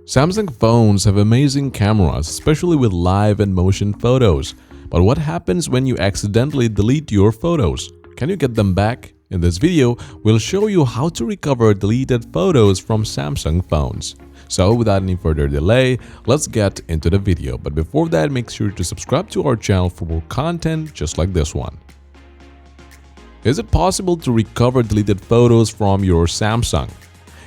Samsung phones have amazing cameras, especially with live and motion photos. But what happens when you accidentally delete your photos? Can you get them back? In this video, we'll show you how to recover deleted photos from Samsung phones. So without any further delay, let's get into the video. But before that, make sure to subscribe to our channel for more content just like this one. Is it possible to recover deleted photos from your Samsung?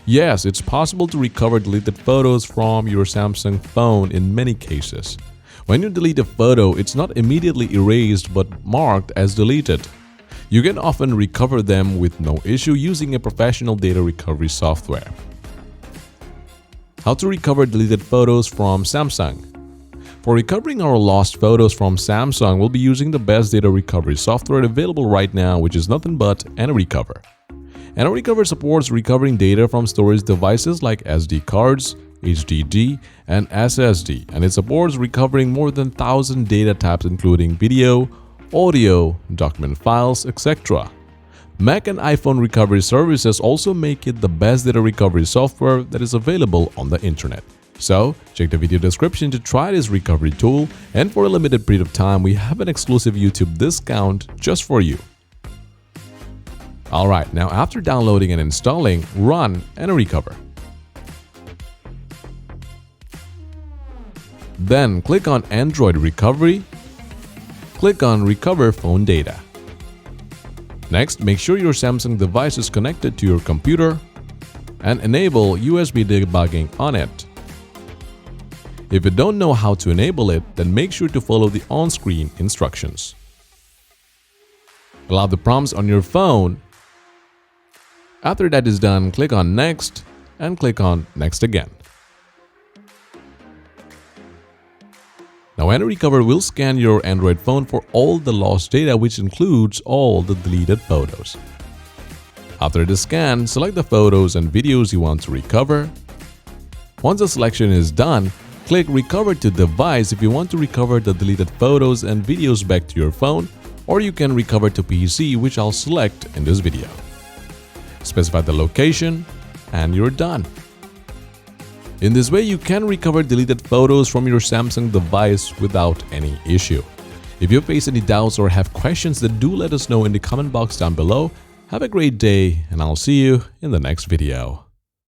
Yes, it's possible to recover deleted photos from your Samsung phone in many cases. When you delete a photo, it's not immediately erased but marked as deleted. You can often recover them with no issue using a professional data recovery software. How to recover deleted photos from Samsung? For recovering our lost photos from Samsung, we'll be using the best data recovery software available right now, which is nothing but AnyRecover. AnyRecover supports recovering data from storage devices like SD cards, HDD, and SSD, and it supports recovering more than 1,000 data types including video, audio, document files, etc. Mac and iPhone recovery services also make it the best data recovery software that is available on the internet. So, check the video description to try this recovery tool, and for a limited period of time, we have an exclusive YouTube discount just for you. Alright, now after downloading and installing, run AnyRecover. Then click on Android Recovery. Click on Recover Phone Data. Next, make sure your Samsung device is connected to your computer and enable USB Debugging on it. If you don't know how to enable it, then make sure to follow the on-screen instructions. Allow the prompts on your phone. After that is done, click on Next and click on Next again. Now AnyRecover will scan your Android phone for all the lost data, which includes all the deleted photos. After the scan, select the photos and videos you want to recover. Once the selection is done, click Recover to Device if you want to recover the deleted photos and videos back to your phone, or you can recover to PC, which I'll select in this video. Specify the location, and you're done. In this way, you can recover deleted photos from your Samsung device without any issue. If you face any doubts or have questions, then do let us know in the comment box down below. Have a great day, and I'll see you in the next video.